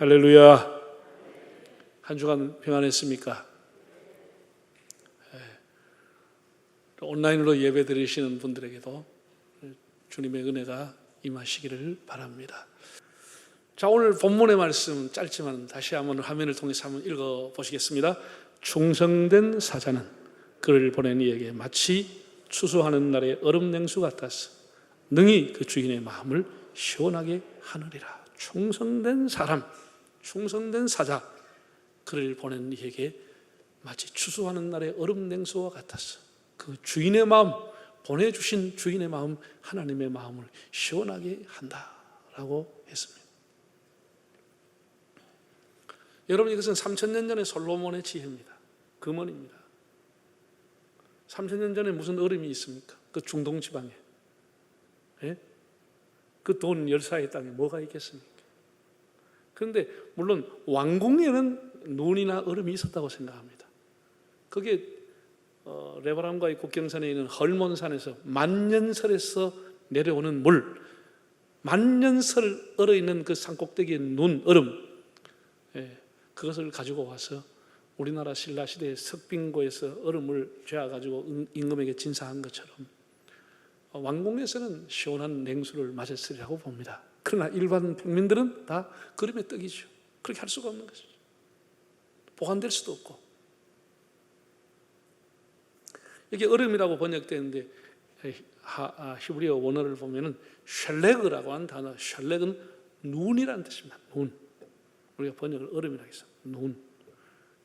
할렐루야. 한 주간 평안했습니까? 온라인으로 예배 드리시는 분들에게도 주님의 은혜가 임하시기를 바랍니다. 자, 오늘 본문의 말씀 짧지만 다시 한번 화면을 통해서 한번 읽어보시겠습니다. 충성된 사자는 그를 보낸 이에게 마치 추수하는 날의 얼음 냉수 같아서 능히 그 주인의 마음을 시원하게 하느니라. 충성된 사람, 충성된 사자, 그를 보낸 이에게 마치 추수하는 날의 얼음 냉수와 같아서 그 주인의 마음, 보내주신 주인의 마음, 하나님의 마음을 시원하게 한다라고 했습니다. 여러분, 이것은 3000년 전의 솔로몬의 지혜입니다. 금언입니다. 3000년 전에 무슨 얼음이 있습니까? 그 중동 지방에, 그 돈 열사의 땅에 뭐가 있겠습니까? 그런데 물론 왕궁에는 눈이나 얼음이 있었다고 생각합니다. 그게 레바람과의 국경선에 있는 헐몬산에서 만년설에서 내려오는 물, 만년설 얼어있는 그 산꼭대기의 눈, 얼음, 그것을 가지고 와서 우리나라 신라시대의 석빙고에서 얼음을 죄어가지고 임금에게 진사한 것처럼 왕궁에서는 시원한 냉수를 마셨으리라고 봅니다. 그러나 일반 평민들은 다 그림의 떡이죠. 그렇게 할 수가 없는 것이죠. 보관될 수도 없고. 이게 얼음이라고 번역되는데 히브리어 원어를 보면은 샬레그라고 하는 단어, 샬렉은 눈이라는 뜻입니다. 눈. 우리가 번역을 얼음이라고 해서 눈.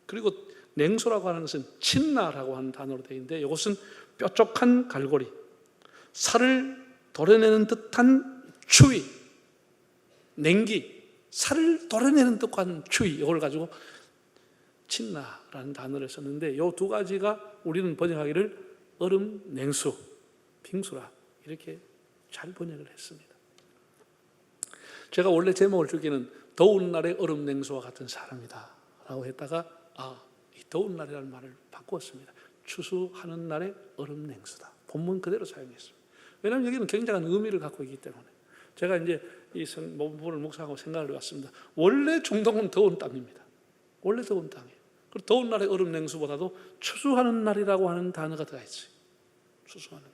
그리고 냉소라고 하는 것은 친나라고 하는 단어로 되어 있는데 이것은 뾰족한 갈고리, 살을 도려내는 듯한 추위, 냉기, 살을 도려내는 듯한 추위, 이걸 가지고 친나라는 단어를 썼는데 이 두 가지가 우리는 번역하기를 얼음, 냉수, 빙수라 이렇게 잘 번역을 했습니다. 제가 원래 제목을 주기는 더운 날의 얼음 냉수와 같은 사람이다 라고 했다가 이 더운 날이라는 말을 바꾸었습니다. 추수하는 날의 얼음 냉수다. 본문 그대로 사용했습니다. 왜냐하면 여기는 굉장한 의미를 갖고 있기 때문에. 제가 이제 이 본문을 묵상하고 생각을 해봤습니다. 원래 중동은 더운 땅입니다. 원래 더운 땅이에요. 그리고 더운 날의 얼음 냉수보다도 추수하는 날이라고 하는 단어가 들어가 있어요. 추수하는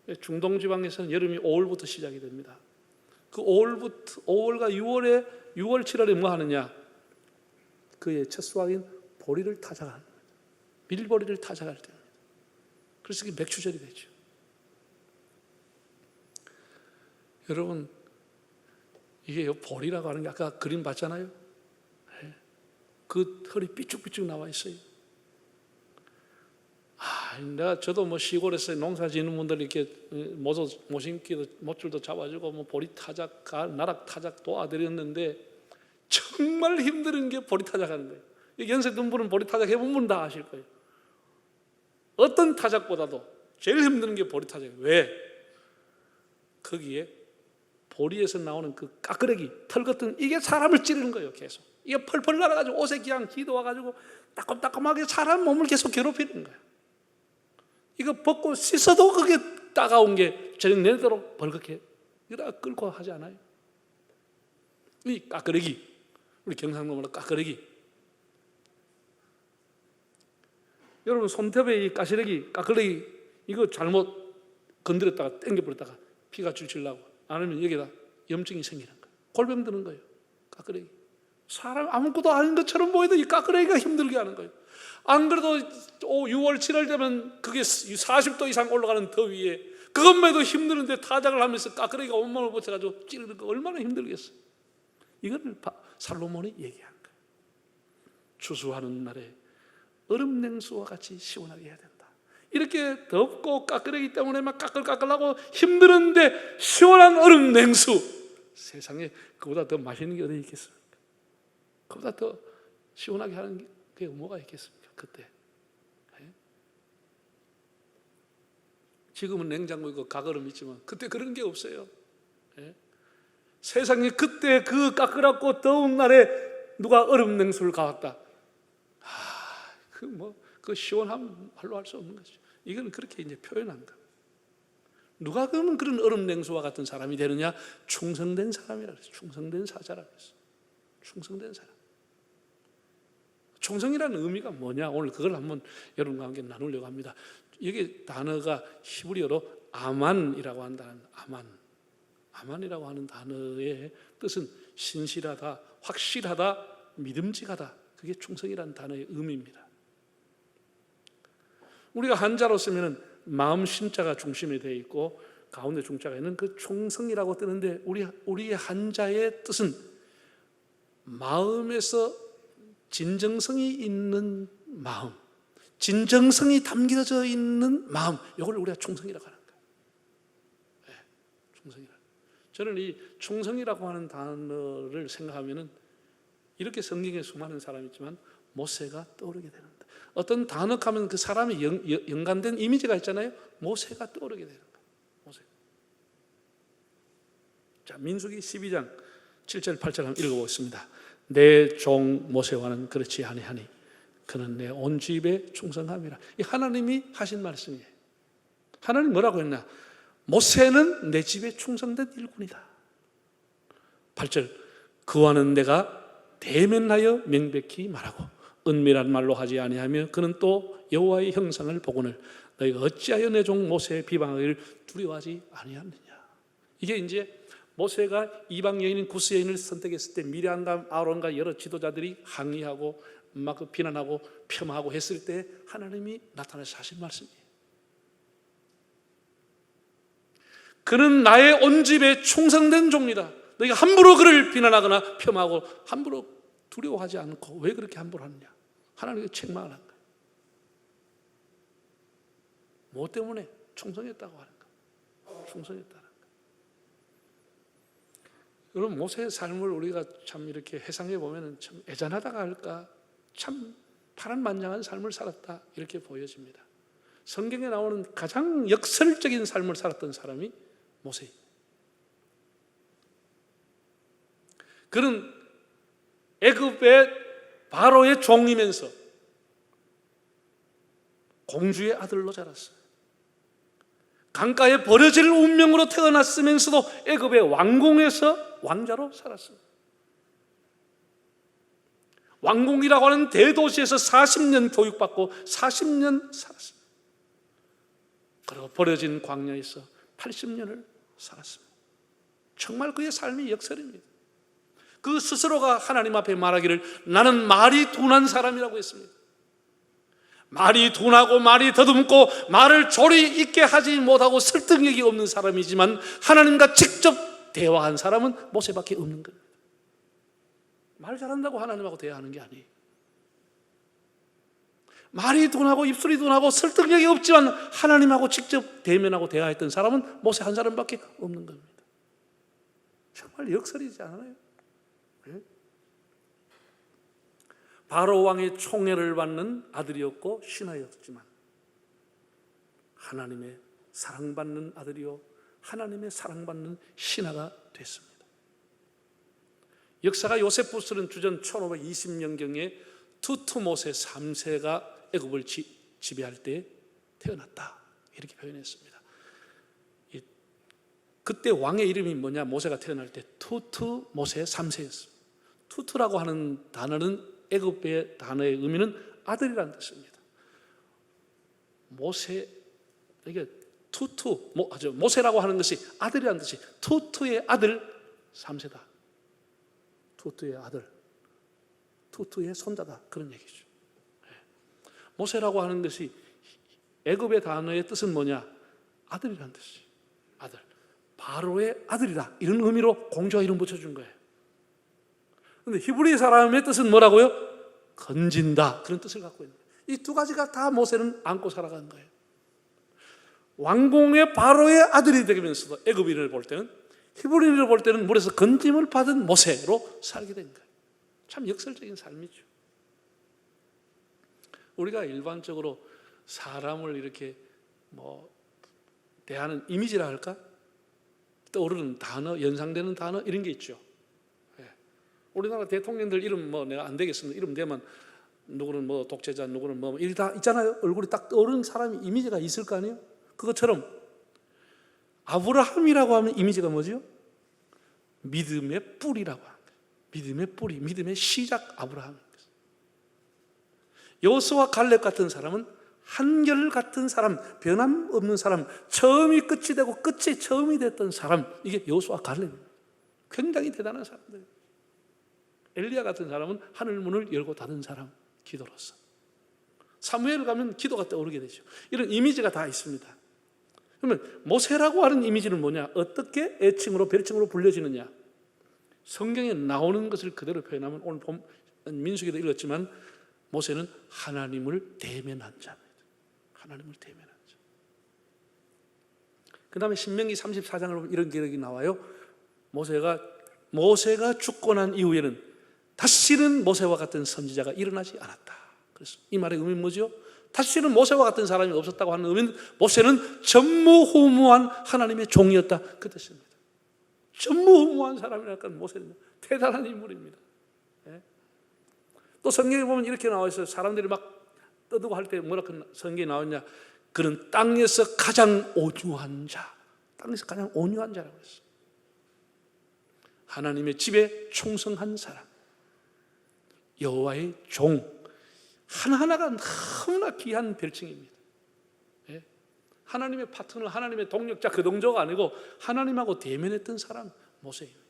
날. 중동 지방에서는 여름이 5월부터 시작이 됩니다. 그 5월과 6월, 7월에 뭐 하느냐? 그의 첫 수확인 보리를 타작하는 거예요. 밀보리를 타작할 때입니다. 그래서 이게 맥추절이 되죠. 여러분, 이게 보리라고 하는 게 아까 그림 봤잖아요. 그 털이 삐쭉삐쭉 나와 있어요. 저도 뭐 시골에서 농사 짓는 분들 이렇게 모심기도 못줄도 잡아주고 뭐 보리 타작, 나락 타작 도와드렸는데 정말 힘든 게 보리 타작하는 거예요. 연세 든 분은 보리 타작 해본 분 다 아실 거예요. 어떤 타작보다도 제일 힘든 게 보리 타작이에요. 왜? 거기에 보리에서 나오는 그 까끄레기, 털 같은 이게 사람을 찌르는 거예요. 계속 이게 펄펄 날아가지고 옷에 그냥 기도와가지고 따끔따끔하게 사람 몸을 계속 괴롭히는 거예요. 이거 벗고 씻어도 그게 따가운 게 저녁 내도록 벌겋게 이러다 끓고 하지 않아요? 이 까끄레기, 우리 경상도 말로 까끄레기. 여러분 손톱에 이 까끄레기 이거 잘못 건드렸다가 당겨버렸다가 피가 줄줄 나고 아니면 여기다 염증이 생기는 거예요. 골병 드는 거예요. 까끄레기. 사람 아무것도 아닌 것처럼 보여도 이 까끄레기가 힘들게 하는 거예요. 안 그래도 6월, 7월 되면 그게 40도 이상 올라가는 더위에 그것만 해도 힘드는데 타작을 하면서 까끄레기가 온몸을 버텨가지고 찌르는 거 얼마나 힘들겠어요. 이걸 살로몬이 얘기한 거예요. 추수하는 날에 얼음 냉수와 같이 시원하게 해야 된다. 이렇게 덥고 까끄레기 때문에 막 까끌까끌하고 힘드는데 시원한 얼음 냉수, 세상에 그보다 더 맛있는 게 어디 있겠습니까? 그보다 더 시원하게 하는 게 뭐가 있겠습니까? 그때 지금은 냉장고 있고 가거름 있지만 그때 그런 게 없어요. 세상에 그때 그 까끌었고 더운 날에 누가 얼음 냉수를 가왔다. 그 시원함 말로 할 수 없는 거죠. 이건 그렇게 이제 표현한 거. 누가 그러면 그런 얼음 냉수와 같은 사람이 되느냐? 충성된 사람이라 그랬어요. 충성된 사자라 그랬어요. 충성된 사람. 충성이라는 의미가 뭐냐? 오늘 그걸 한번 여러분과 함께 나누려고 합니다. 여기 단어가 히브리어로 아만이라고 한다는 아만이라고 하는 단어의 뜻은 신실하다, 확실하다, 믿음직하다. 그게 충성이라는 단어의 의미입니다. 우리가 한자로 쓰면은 마음 신자가 중심이 되어 있고 가운데 중자가 있는 그 충성이라고 뜨는데 우리의 한자의 뜻은 마음에서 진정성이 있는 마음, 진정성이 담겨져 있는 마음, 이걸 우리가 충성이라고 하는 거예요. 네, 충성이라. 저는 이 충성이라고 하는 단어를 생각하면은 이렇게 성경에 수많은 사람이 있지만 모세가 떠오르게 되는 거예요. 어떤 단어하면 그 사람이 연관된 이미지가 있잖아요. 모세가 떠오르게 되는 거예요. 모세. 자, 민수기 12장 7절 8절 한번 읽어보겠습니다. 내 종 모세와는 그렇지 아니하니 그는 내 온 집에 충성함이라. 이 하나님이 하신 말씀이에요. 하나님 뭐라고 했나? 모세는 내 집에 충성된 일꾼이다. 8절 그와는 내가 대면하여 명백히 말하고 은밀한 말로 하지 아니하며 그는 또 여호와의 형상을 보거늘 너희가 어찌하여 내 종 모세의 비방하기를 두려워하지 아니하느냐. 이게 이제 모세가 이방 여인인 구스 여인을 선택했을 때 미리암과 아론과 여러 지도자들이 항의하고 막 비난하고 폄하하고 했을 때 하나님이 나타나서 하신 말씀이에요. 그는 나의 온 집에 충성된 종이다. 너희가 함부로 그를 비난하거나 폄하하고 함부로 두려워하지 않고 왜 그렇게 함부로 하느냐. 하나님이 책망을 한 거예요. 뭐 때문에? 충성했다고 하는 거예요. 충성했다는 거예요. 여러분 모세의 삶을 우리가 참 이렇게 회상해 보면 참 애잔하다가 할까, 참 파란만장한 삶을 살았다 이렇게 보여집니다. 성경에 나오는 가장 역설적인 삶을 살았던 사람이 모세입니다. 그는 애굽의 바로의 종이면서 공주의 아들로 자랐어요. 강가에 버려질 운명으로 태어났으면서도 애굽의 왕궁에서 왕자로 살았습니다. 왕궁이라고 하는 대도시에서 40년 교육받고 40년 살았습니다. 그리고 버려진 광야에서 80년을 살았습니다. 정말 그의 삶이 역설입니다. 그 스스로가 하나님 앞에 말하기를 나는 말이 둔한 사람이라고 했습니다. 말이 둔하고 말이 더듬고 말을 조리 있게 하지 못하고 설득력이 없는 사람이지만 하나님과 직접 대화한 사람은 모세밖에 없는 겁니다. 말 잘한다고 하나님하고 대화하는 게 아니에요. 말이 둔하고 입술이 둔하고 설득력이 없지만 하나님하고 직접 대면하고 대화했던 사람은 모세 한 사람밖에 없는 겁니다. 정말 역설이지 않아요? 네? 바로 왕의 총애를 받는 아들이었고 신하였지만 하나님의 사랑받는 아들이요 하나님의 사랑받는 신하가 됐습니다. 역사가 요세푸스는 주전 1520년경에 투투모세 3세가 애굽을 지배할 때 태어났다 이렇게 표현했습니다. 그때 왕의 이름이 뭐냐? 모세가 태어날 때 투투모세 3세였습니다. 투투라고 하는 단어는 애굽의 단어의 의미는 아들이라는 뜻입니다. 모세, 이게 모세라고 하는 것이 아들이라는 뜻이 투투의 아들 3세다. 투투의 아들, 투투의 손자다 그런 얘기죠. 모세라고 하는 것이 애굽의 단어의 뜻은 뭐냐? 아들이라는 뜻이에요. 아들, 바로의 아들이다 이런 의미로 공주가 이름 붙여준 거예요. 그런데 히브리 사람의 뜻은 뭐라고요? 건진다 그런 뜻을 갖고 있는 거예요. 이 두 가지가 다 모세는 안고 살아가는 거예요. 왕궁의 바로의 아들이 되면서도 애굽인을 볼 때는 히브리인을 볼 때는 물에서 건짐을 받은 모세로 살게 된 거예요. 참 역설적인 삶이죠. 우리가 일반적으로 사람을 이렇게 대하는 이미지라 할까? 떠오르는 단어, 연상되는 단어 이런 게 있죠. 우리나라 대통령들 이름 내가 안 되겠습니다. 이름 되면 누구는 독재자, 누구는 이리 다 있잖아요. 얼굴이 딱 떠오르는 사람이 이미지가 있을 거 아니에요. 그것처럼 아브라함이라고 하면 이미지가 뭐죠? 믿음의 뿔이라고 하는 거예요. 믿음의 뿌리, 믿음의 시작 아브라함입니다. 여호수아 갈렙 같은 사람은 한결같은 사람, 변함없는 사람, 처음이 끝이 되고 끝이 처음이 됐던 사람, 이게 여호수아 갈렙입니다. 굉장히 대단한 사람들이에요. 엘리야 같은 사람은 하늘 문을 열고 닫은 사람, 기도로서. 사무엘 가면 기도가 떠오르게 되죠. 이런 이미지가 다 있습니다. 그러면 모세라고 하는 이미지는 뭐냐? 어떻게 애칭으로 별칭으로 불려지느냐? 성경에 나오는 것을 그대로 표현하면 오늘 민수기도 읽었지만 모세는 하나님을 대면한 자입니다. 하나님을 대면한 자. 그 다음에 신명기 34장을 보면 이런 기록이 나와요. 모세가 죽고 난 이후에는 다시는 모세와 같은 선지자가 일어나지 않았다. 그래서 이 말의 의미는 뭐죠? 다시는 모세와 같은 사람이 없었다고 하는 의미는 모세는 전무후무한 하나님의 종이었다, 그 뜻입니다. 전무후무한 사람이라니까 모세는 대단한 인물입니다. 또 성경에 보면 이렇게 나와 있어요. 사람들이 막 떠들고 할 때 뭐라고 성경에 나왔냐? 그는 땅에서 가장 온유한 자, 땅에서 가장 온유한 자라고 했어요. 하나님의 집에 충성한 사람, 여호와의 종, 하나하나가 너무나 귀한 별칭입니다. 하나님의 파트너, 하나님의 동력자, 그 동조가 아니고 하나님하고 대면했던 사람, 모세입니다.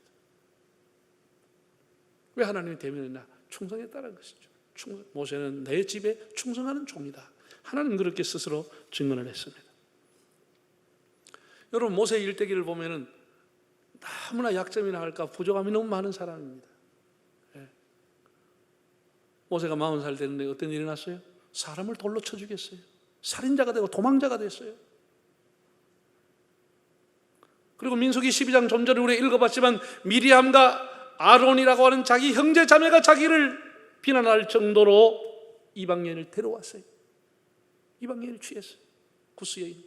왜 하나님이 대면했나? 충성했다는 것이죠. 모세는 내 집에 충성하는 종이다. 하나님 그렇게 스스로 증언을 했습니다. 여러분, 모세 일대기를 보면은 너무나 약점이나 할까 부족함이 너무 많은 사람입니다. 모세가 40살 됐는데 어떤 일이 났어요? 사람을 돌로 쳐 죽였어요. 살인자가 되고 도망자가 됐어요. 그리고 민수기 12장 좀 전에 우리 읽어봤지만 미리암과 아론이라고 하는 자기 형제 자매가 자기를 비난할 정도로 이방 여인을 데려왔어요. 이방 여인을 취했어요. 구스 여인.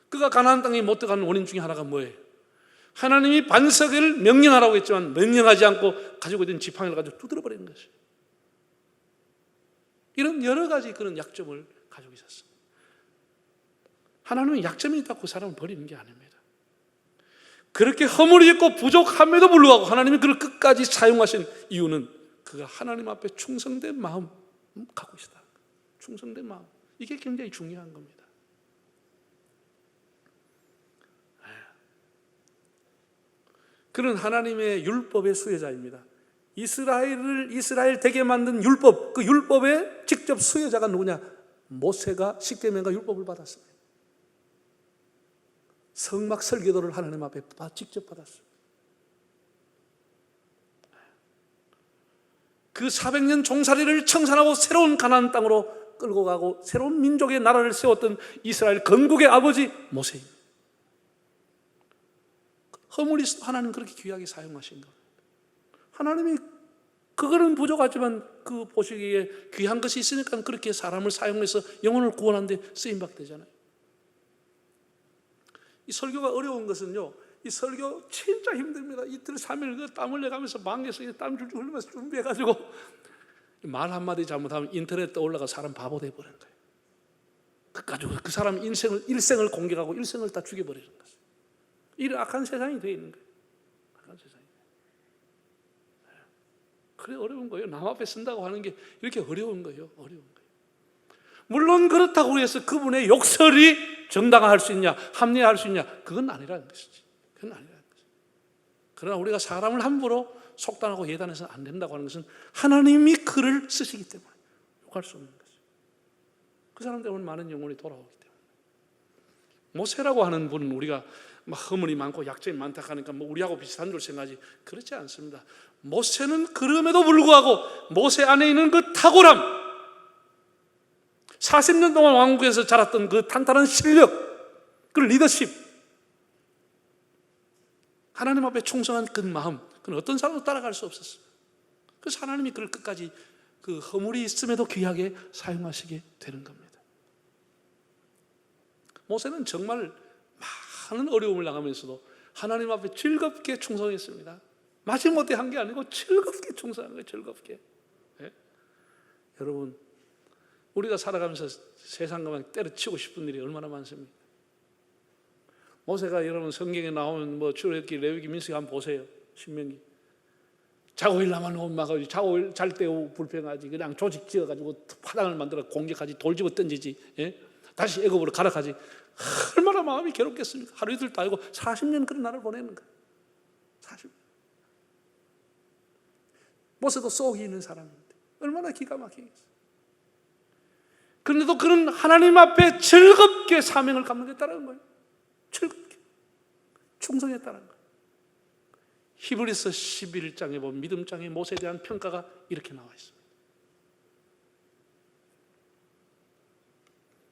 그가 가나안 땅에 못 들어가는 원인 중에 하나가 뭐예요? 하나님이 반석을 명령하라고 했지만 명령하지 않고 가지고 있던 지팡이를 가지고 두드려버리는 것이에요. 이런 여러 가지 그런 약점을 가지고 있었어요. 하나님은 약점이 있다고 그 사람을 버리는 게 아닙니다. 그렇게 허물이 있고 부족함에도 불구하고 하나님이 그를 끝까지 사용하신 이유는 그가 하나님 앞에 충성된 마음 갖고 있다. 충성된 마음. 이게 굉장히 중요한 겁니다. 그는 하나님의 율법의 수혜자입니다. 이스라엘 되게 만든 율법, 그 율법의 직접 수혜자가 누구냐? 모세가 십계명과 율법을 받았습니다. 성막 설계도를 하나님 앞에 직접 받았어요. 그 400년 종살이를 청산하고 새로운 가나안 땅으로 끌고 가고 새로운 민족의 나라를 세웠던 이스라엘 건국의 아버지 모세입니다. 허물이 있어도 하나님 그렇게 귀하게 사용하신 것. 하나님이 그거는 부족하지만 그 보시기에 귀한 것이 있으니까 그렇게 사람을 사용해서 영혼을 구원하는 데 쓰임받게 되잖아요. 이 설교가 어려운 것은요, 이 설교 진짜 힘듭니다. 이틀 3일 땀 흘려가면서 방에서 땀 줄줄 흘리면서 준비해가지고 말 한마디 잘못하면 인터넷에 올라가 사람 바보 돼버리는 거예요. 그까지고 그 사람 일생을 공격하고 일생을 다 죽여버리는 거예요. 이런 악한 세상이 되어 있는 거예요. 악한 세상이. 그래 어려운 거예요. 남 앞에 쓴다고 하는 게 이렇게 어려운 거예요. 어려운 거예요. 물론 그렇다고 해서 그분의 욕설이 정당화할 수 있냐, 합리화할 수 있냐, 그건 아니라는 것이지. 그건 아니라는 것이지. 그러나 우리가 사람을 함부로 속단하고 예단해서는 안 된다고 하는 것은 하나님이 그를 쓰시기 때문에 욕할 수 없는 것이죠. 그 사람 때문에 많은 영혼이 돌아오기 때문에. 모세라고 하는 분은 우리가 막 허물이 많고 약점이 많다 하니까 뭐 우리하고 비슷한 줄 생각하지, 그렇지 않습니다. 모세는 그럼에도 불구하고 모세 안에 있는 그 탁월함, 40년 동안 왕국에서 자랐던 그 탄탄한 실력, 그 리더십, 하나님 앞에 충성한 그 마음, 그건 어떤 사람도 따라갈 수 없었어요. 그래서 하나님이 그를 끝까지 그 허물이 있음에도 귀하게 사용하시게 되는 겁니다. 모세는 정말 많은 어려움을 당하면서도 하나님 앞에 즐겁게 충성했습니다. 마지못해 한 게 아니고 즐겁게 충성한 거예요. 즐겁게. 네? 여러분, 우리가 살아가면서 세상과 때려치고 싶은 일이 얼마나 많습니까? 모세가 여러분 성경에 나오면 뭐 출애굽기, 레위기, 민수기 한번 보세요. 신명기. 자고 일어나면 엄마가 자고 잘 때 불평하지. 그냥 조직 지어가지고 화당을 만들어 공격하지. 돌 집어 던지지. 예? 다시 애굽으로 가라 가지. 얼마나 마음이 괴롭겠습니까? 하루 이틀도 아니고 40년 그런 날을 보내는 거예요. 40년. 모세도 속이 있는 사람인데 얼마나 기가 막히겠어요. 그런데도 그는 하나님 앞에 즐겁게 사명을 감당했다는 거예요. 즐겁게 충성했다는 거예요. 히브리서 11장에 보면 믿음장의 모세에 대한 평가가 이렇게 나와 있습니다.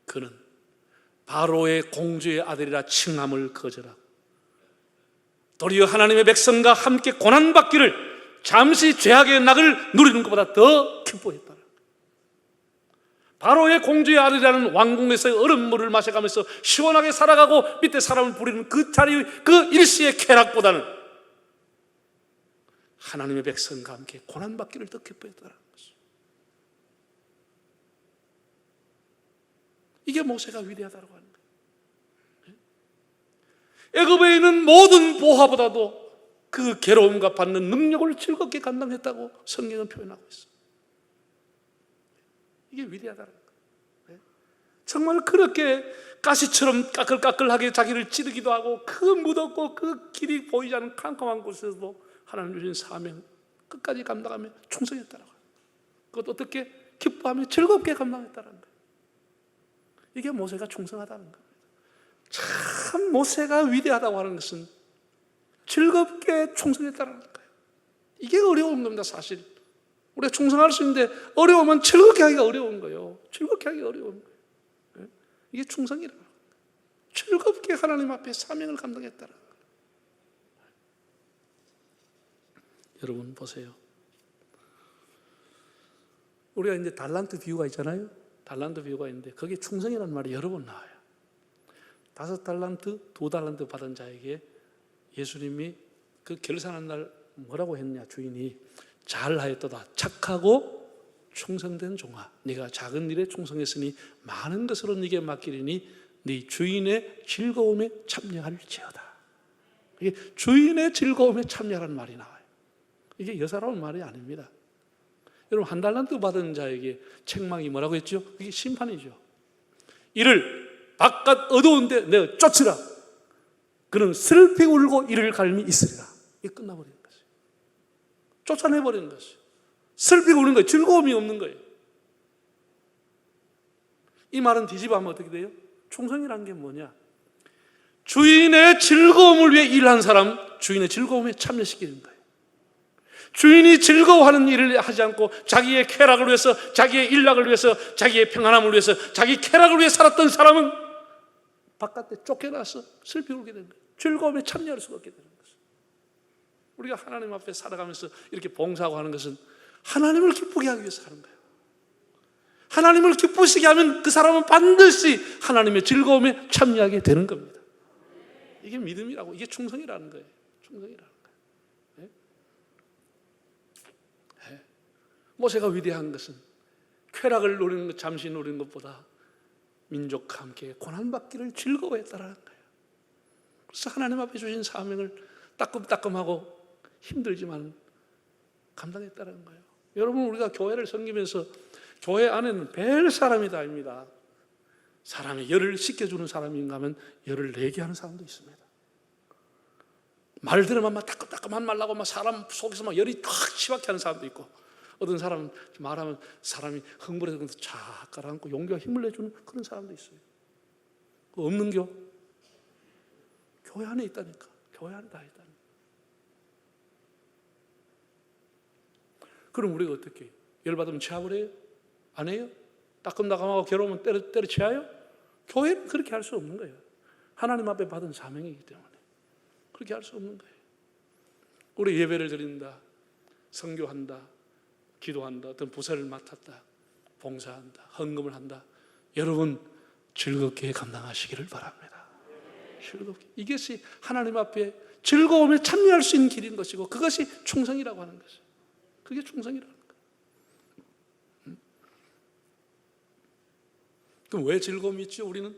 그는 바로의 공주의 아들이라 칭함을 거절하고 도리어 하나님의 백성과 함께 고난받기를 잠시 죄악의 낙을 누리는 것보다 더 기뻐했다. 바로의 공주의 아들이라는 왕궁에서의 얼음물을 마셔가면서 시원하게 살아가고 밑에 사람을 부리는 그 자리, 그 일시의 쾌락보다는 하나님의 백성과 함께 고난받기를 더 기뻐했다는 것이죠. 이게 모세가 위대하다고 하는 거예요. 애굽에 있는 모든 보화보다도 그 괴로움과 받는 능력을 즐겁게 감당했다고 성경은 표현하고 있어요. 이게 위대하다는 거예요. 정말 그렇게 가시처럼 까끌까끌하게 자기를 찌르기도 하고 그 무덥고 그 길이 보이지 않는 캄캄한 곳에서도 하나님 주신 사명 끝까지 감당하며 충성했다라고 해요. 그것도 어떻게 기뻐하며 즐겁게 감당했다는 거예요. 이게 모세가 충성하다는 겁니다. 참 모세가 위대하다고 하는 것은 즐겁게 충성했다는 거예요. 이게 어려운 겁니다. 사실 우리가 충성할 수 있는데 어려우면 즐겁게 하기가 어려운 거예요. 즐겁게 하기가 어려운 거예요. 이게 충성이라고 합니다. 즐겁게 하나님 앞에 사명을 감당했다는 거예요. 여러분 보세요. 우리가 이제 달란트 비유가 있잖아요. 달란트 비유가 있는데 거기에 충성이라는 말이 여러 번 나와요. 5달란트, 2달란트 받은 자에게 예수님이 그 결산한 날 뭐라고 했냐, 주인이 잘하였도다 착하고 충성된 종아, 네가 작은 일에 충성했으니 많은 것으로 네게 맡기리니 네 주인의 즐거움에 참여할지어다. 이게 주인의 즐거움에 참여하라는 말이 나와요. 이게 여사로운 말이 아닙니다. 여러분, 1달란트 받은 자에게 책망이 뭐라고 했죠? 그게 심판이죠. 이를 바깥 어두운데 내가 쫓으라. 그는 슬피 울고 이를 갈미 있으리라. 이게 끝나버리는 것이에요. 쫓아내버리는 것이에요. 슬피 우는 거예요. 즐거움이 없는 거예요. 이 말은 뒤집어하면 어떻게 돼요? 충성이라는 게 뭐냐? 주인의 즐거움을 위해 일한 사람, 주인의 즐거움에 참여시키는 거예요. 주인이 즐거워하는 일을 하지 않고 자기의 쾌락을 위해서, 자기의 일락을 위해서, 자기의 평안함을 위해서, 자기 쾌락을 위해 살았던 사람은 바깥에 쫓겨나서 슬피 울게 되는 거예요. 즐거움에 참여할 수가 없게 되는 것이에요. 우리가 하나님 앞에 살아가면서 이렇게 봉사하고 하는 것은 하나님을 기쁘게 하기 위해서 하는 거예요. 하나님을 기쁘시게 하면 그 사람은 반드시 하나님의 즐거움에 참여하게 되는 겁니다. 이게 믿음이라고, 이게 충성이라는 거예요. 충성이라는 거예요. 네? 네. 모세가 위대한 것은 쾌락을 누리는 것, 잠시 누리는 것보다 민족과 함께 고난받기를 즐거워했다라는 거예요. 그래서 하나님 앞에 주신 사명을 따끔따끔하고 힘들지만 감당했다는 거예요. 여러분, 우리가 교회를 섬기면서 교회 안에는 별 사람이 다 아닙니다. 사람이 열을 식혀주는 사람인가 하면 열을 내게 하는 사람도 있습니다. 말 들으면 막 따끔따끔한 말 나고 막 사람 속에서 막 열이 탁 치박해 하는 사람도 있고, 어떤 사람은 말하면 사람이 흥분해서 쫙 깔아앉고 용기와 힘을 내주는 그런 사람도 있어요. 없는 교회 안에 있다니까. 교회 안에 다 있다니까. 그럼 우리가 어떻게 해요? 열받으면 체합을 해요? 안 해요? 따끔따끔하고 괴로우면 때려쳐야요? 교회는 그렇게 할 수 없는 거예요. 하나님 앞에 받은 사명이기 때문에 그렇게 할 수 없는 거예요. 우리 예배를 드린다, 선교한다, 기도한다, 어떤 부서를 맡았다, 봉사한다, 헌금을 한다. 여러분 즐겁게 감당하시기를 바랍니다. 즐겁게. 이것이 하나님 앞에 즐거움에 참여할 수 있는 길인 것이고, 그것이 충성이라고 하는 것이에요. 그게 충성이라는 거예요. 그럼 왜 즐거움이 있죠? 우리는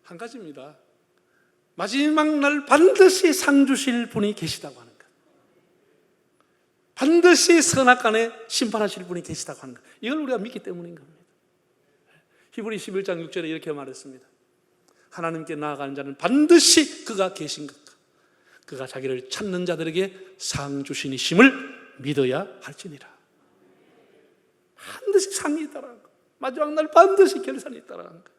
한 가지입니다. 마지막 날 반드시 상 주실 분이 계시다고 하는 것, 반드시 선악간에 심판하실 분이 계시다고 하는 것, 이걸 우리가 믿기 때문인 겁니다. 히브리 11장 6절에 이렇게 말했습니다. 하나님께 나아가는 자는 반드시 그가 계신 것과 그가 자기를 찾는 자들에게 상 주시니심을 믿어야 할지니라. 반드시 상이 있다라는 거, 마지막 날 반드시 결산이 있다라는 거.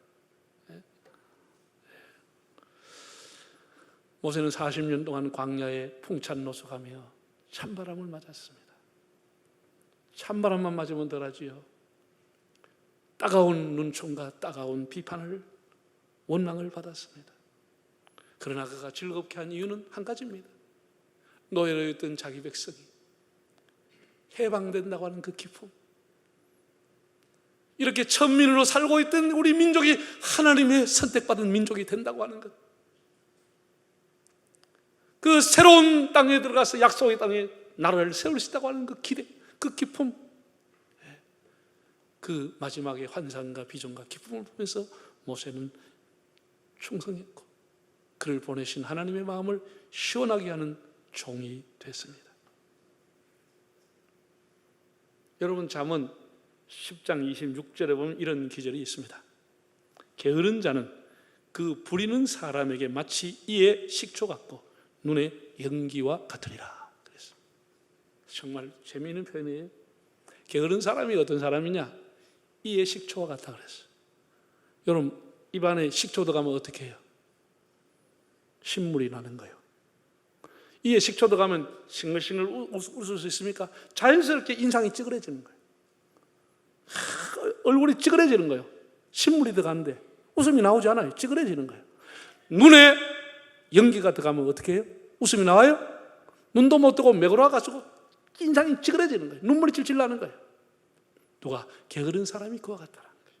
모세는 40년 동안 광야에 풍찬 노숙하며 찬바람을 맞았습니다. 찬바람만 맞으면 덜하지요. 따가운 눈총과 따가운 비판을, 원망을 받았습니다. 그러나 그가 즐겁게 한 이유는 한 가지입니다. 노예로 있던 자기 백성이 해방된다고 하는 그 기쁨, 이렇게 천민으로 살고 있던 우리 민족이 하나님의 선택받은 민족이 된다고 하는 것, 그 새로운 땅에 들어가서 약속의 땅에 나라를 세울 수 있다고 하는 그 기대, 그 기쁨, 그 마지막에 환상과 비전과 기쁨을 보면서 모세는 충성했고 그를 보내신 하나님의 마음을 시원하게 하는 종이 됐습니다. 여러분, 잠언 10장 26절에 보면 이런 기절이 있습니다. 게으른 자는 그 부리는 사람에게 마치 이의 식초 같고 눈의 연기와 같으리라. 그랬어요. 정말 재미있는 표현이에요. 게으른 사람이 어떤 사람이냐? 이의 식초와 같다 그랬어요. 여러분, 입안에 식초 들어가면 어떻게 해요? 신물이 나는 거예요. 이에 식초 들어가면 싱글싱글 웃을 수 있습니까? 자연스럽게 인상이 찌그러지는 거예요. 얼굴이 찌그러지는 거예요. 신물이 들어가는데 웃음이 나오지 않아요. 찌그러지는 거예요. 눈에 연기가 들어가면 어떻게 해요? 웃음이 나와요? 눈도 못 뜨고 매그러워가지고 인상이 찌그러지는 거예요. 눈물이 질질 나는 거예요. 누가? 게으른 사람이 그와 같다라는 거예요.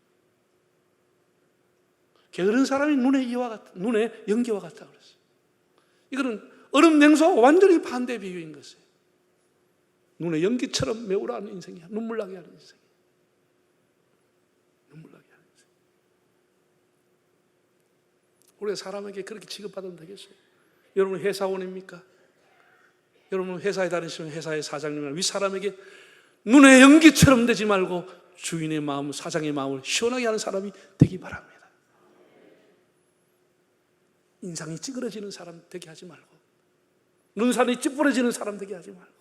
게으른 사람이 눈에 연기와 같다 그랬어요. 이거는 얼음 냉수와 완전히 반대 비유인 것이에요. 눈에 연기처럼 매우라 하는 인생이야. 눈물 나게 하는 인생이야. 눈물 나게 하는 인생. 우리가 사람에게 그렇게 취급받으면 되겠어요? 여러분 회사원입니까? 여러분 회사에 다니시면 회사의 사장님이나 윗사람에게 눈의 연기처럼 되지 말고 주인의 마음, 사장의 마음을 시원하게 하는 사람이 되기 바랍니다. 인상이 찌그러지는 사람 되게 하지 말고, 눈살이 찌푸려지는 사람 되게 하지 말고,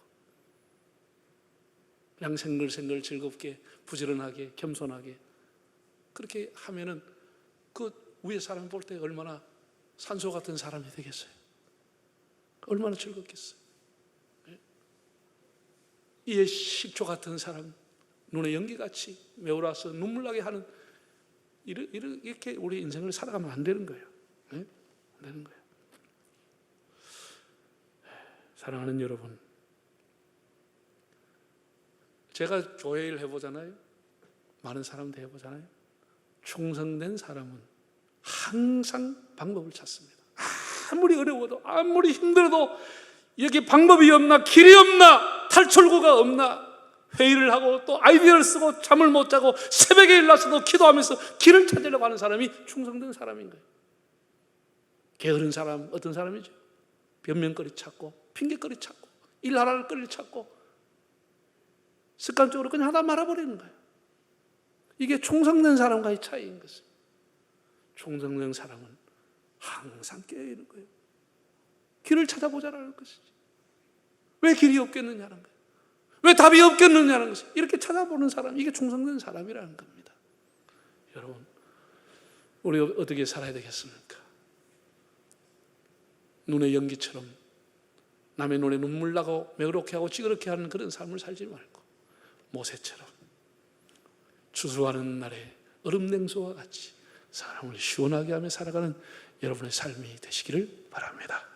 그냥 생글생글 즐겁게 부지런하게 겸손하게 그렇게 하면은 그 위에 사람 볼 때 얼마나 산소 같은 사람이 되겠어요? 얼마나 즐겁겠어요? 이에 식초 같은 사람, 눈에 연기같이 메우라서 눈물 나게 하는, 이렇게 우리 인생을 살아가면 안 되는 거예요. 안 되는 거예요. 사랑하는 여러분, 제가 교회 일 해보잖아요. 많은 사람들 해보잖아요. 충성된 사람은 항상 방법을 찾습니다. 아무리 어려워도, 아무리 힘들어도 여기 방법이 없나, 길이 없나, 탈출구가 없나, 회의를 하고 또 아이디어를 쓰고 잠을 못 자고 새벽에 일어나서도 기도하면서 길을 찾으려고 하는 사람이 충성된 사람인 거예요. 게으른 사람 어떤 사람이죠? 변명거리 찾고 핑계거리 찾고 일하라는 거리를 찾고 습관적으로 그냥 하다 말아버리는 거예요. 이게 충성된 사람과의 차이인 것입니다. 충성된 사람은 항상 깨어있는 거예요. 길을 찾아보자라는 것이지. 왜 길이 없겠느냐는 거예요. 왜 답이 없겠느냐는 것이. 이렇게 찾아보는 사람, 이게 충성된 사람이라는 겁니다. 여러분, 우리 어떻게 살아야 되겠습니까? 눈의 연기처럼 남의 눈에 눈물 나고 매그럽게 하고 찌그럽게 하는 그런 삶을 살지 말고 모세처럼 추수하는 날에 얼음 냉수와 같이 사람을 시원하게 하며 살아가는 여러분의 삶이 되시기를 바랍니다.